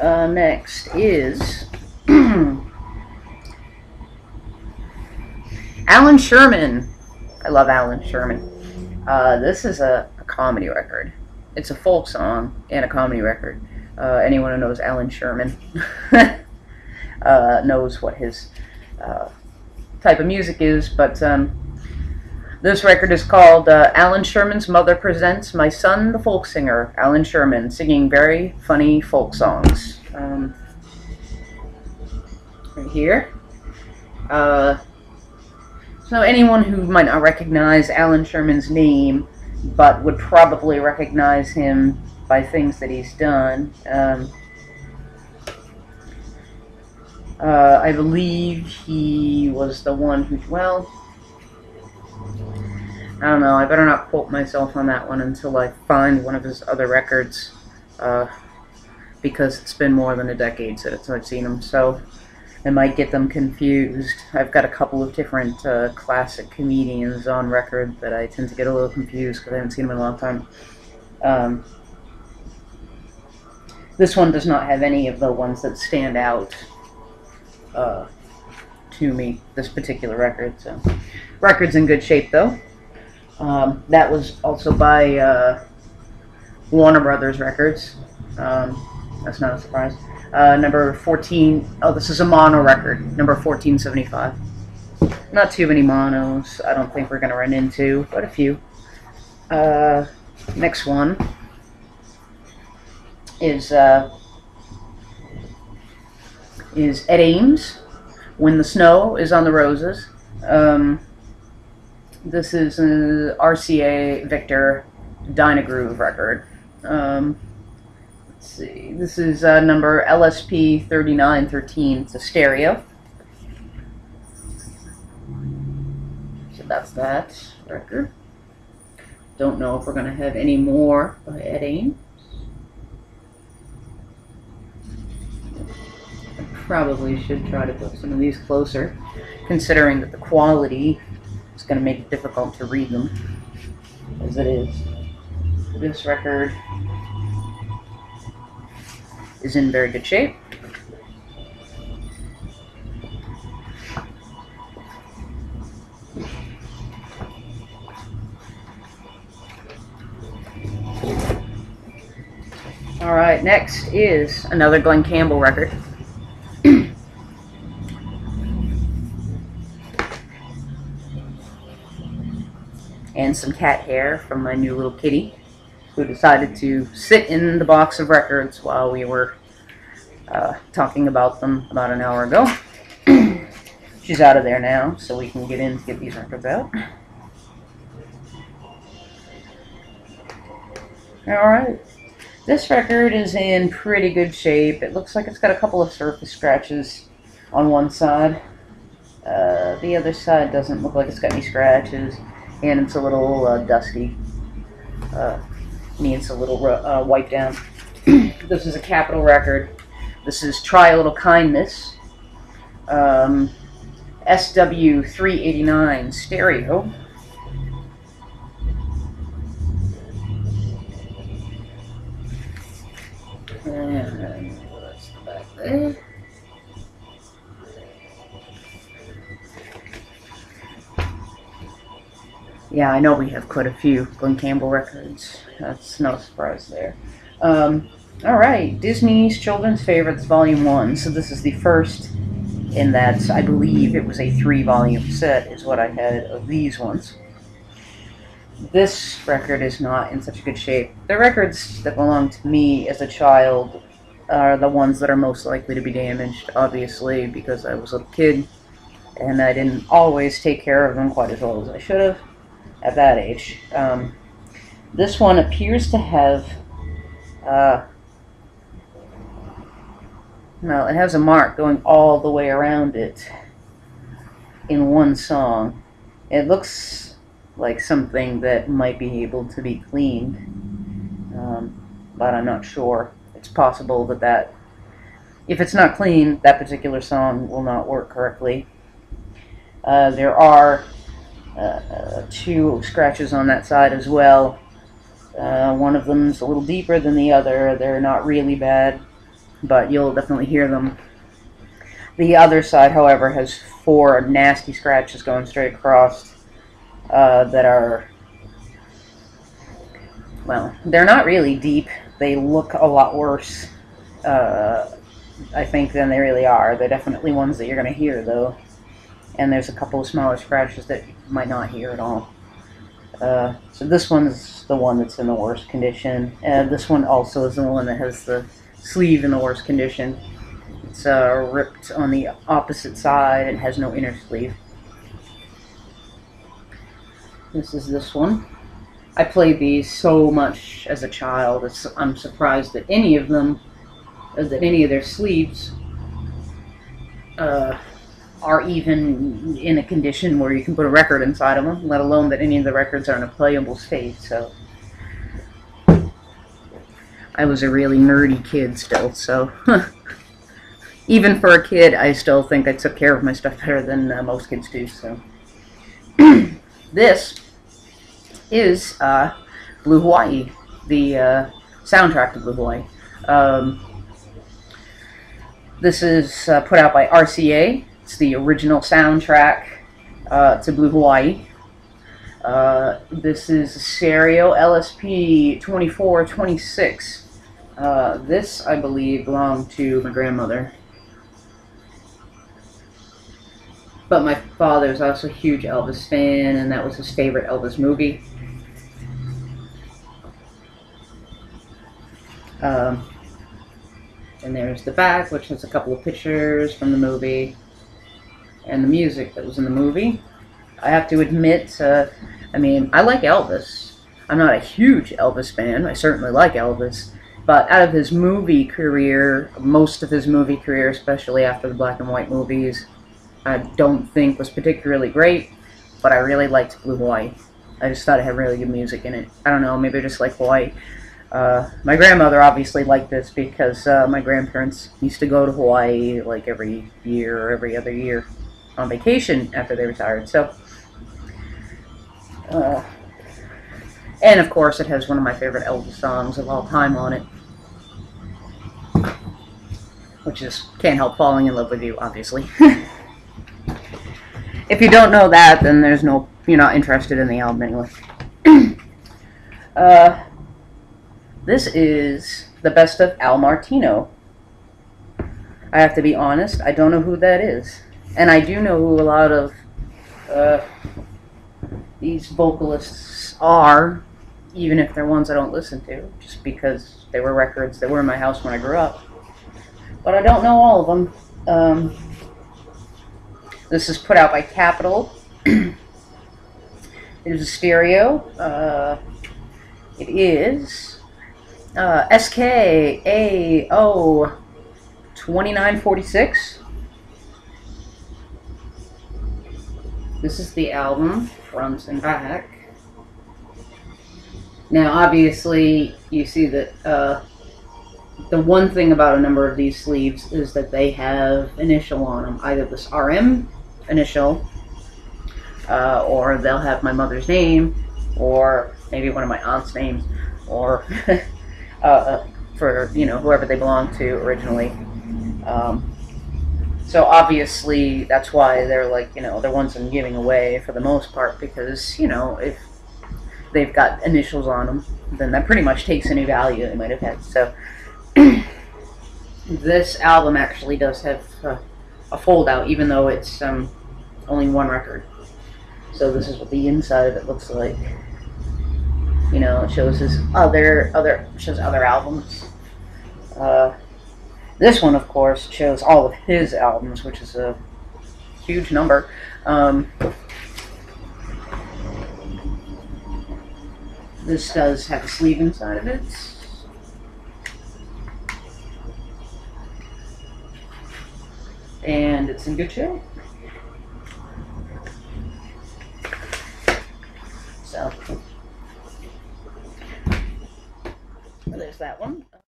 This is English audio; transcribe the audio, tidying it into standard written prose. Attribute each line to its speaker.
Speaker 1: Next is Alan Sherman. I love Alan Sherman. This is a comedy record. It's a folk song and a comedy record. Anyone who knows Alan Sherman knows what his type of music is, but this record is called Alan Sherman's Mother Presents My Son, the Folk Singer, Alan Sherman, singing very funny folk songs. Right here. So anyone who might not recognize Alan Sherman's name, but would probably recognize him by things that he's done. I believe he was the one who, well, I don't know, I better not quote myself on that one until I find one of his other records, because it's been more than a decade since I've seen him, so I might get them confused. I've got a couple of different classic comedians on record that I tend to get a little confused because I haven't seen them in a long time. This one does not have any of the ones that stand out to me, this particular record. So, record's in good shape though. That was also by Warner Brothers Records. That's not a surprise. Number 14. Oh, this is a mono record. Number 1475. Not too many monos. I don't think we're gonna run into, but a few. Next one is Ed Ames. When the Snow is on the Roses. This is an RCA Victor Dynagroove record. Let's see. This is number LSP 3913. It's a stereo. So that's that record. Don't know if we're going to have any more by Ed Ames. Probably should try to put some of these closer, considering that the quality is going to make it difficult to read them, as it is. This record is in very good shape. Alright, next is another Glen Campbell record. And some cat hair from my new little kitty, who decided to sit in the box of records while we were talking about them about an hour ago. She's out of there now, so we can get in to get these records out. Alright, this record is in pretty good shape. It looks like it's got a couple of surface scratches on one side. The other side doesn't look like it's got any scratches. And it's a little dusty. Needs a little wipe down. This is a Capitol record. This is Try a Little Kindness. SW389 stereo. And what's the back there? Yeah, I know we have quite a few Glen Campbell records. That's no surprise there. Alright, Disney's Children's Favorites Volume 1. So this is the first in that, I believe it was a 3-volume set, is what I had of these ones. This record is not in such good shape. The records that belong to me as a child are the ones that are most likely to be damaged, obviously, because I was a little kid, and I didn't always take care of them quite as well as I should have at that age. This one appears to have, well, it has a mark going all the way around it in one song. It looks like something that might be able to be cleaned, but I'm not sure. It's possible that if it's not clean, that particular song will not work correctly. There are 2 scratches on that side as well. One of them's a little deeper than the other. They're not really bad. but you'll definitely hear them. The other side, however, has 4 nasty scratches going straight across that are, well, they're not really deep. They look a lot worse, I think, than they really are. They're definitely ones that you're going to hear, though. And there's a couple of smaller scratches that you might not hear at all. So this one's the one that's in the worst condition. This one also is the one that has the sleeve in the worst condition. It's ripped on the opposite side and has no inner sleeve. This is this one. I played these so much as a child. I'm surprised that any of them, that any of their sleeves are even in a condition where you can put a record inside of them, let alone that any of the records are in a playable state. So I was a really nerdy kid still, so even for a kid, I still think I took care of my stuff better than most kids do. So this is Blue Hawaii, the soundtrack to Blue Hawaii. This is put out by RCA. It's the original soundtrack to Blue Hawaii. This is a stereo LSP 2426. This, I believe, belonged to my grandmother. But my father's also a huge Elvis fan, and that was his favorite Elvis movie. And there's the back, which has a couple of pictures from the movie and the music that was in the movie. I have to admit, I mean, I like Elvis. I'm not a huge Elvis fan. I certainly like Elvis. But out of his movie career, most of his movie career, especially after the black and white movies, I don't think was particularly great, but I really liked Blue Hawaii. I just thought it had really good music in it. I don't know, maybe I just like Hawaii. My grandmother obviously liked this because my grandparents used to go to Hawaii like every year or every other year on vacation after they retired. So, and of course it has one of my favorite Elvis songs of all time on it, which is Can't Help Falling in Love with You, obviously. If you don't know that, then there's no, you're not interested in the album anyway. This is the best of Al Martino. I have to be honest, I don't know who that is. And I do know who a lot of these vocalists are, even if they're ones I don't listen to, just because they were records that were in my house when I grew up. But I don't know all of them. This is put out by Capitol. It is a stereo. It is SKAO 2946. This is the album, front and back. Now, obviously, you see that the one thing about a number of these sleeves is that they have initial on them, either this RM initial, or they'll have my mother's name, or maybe one of my aunt's names, or for, you know, whoever they belong to originally. So obviously that's why they're like, you know, the ones I'm giving away for the most part, because, you know, if they've got initials on them, then that pretty much takes any value they might have had. So this album actually does have a fold out, even though it's only one record. So this is what the inside of it looks like. You know, it shows his other albums. This one, of course, shows all of his albums, which is a huge number. This does have a sleeve inside of it. And it's in good shape. So, there's that one.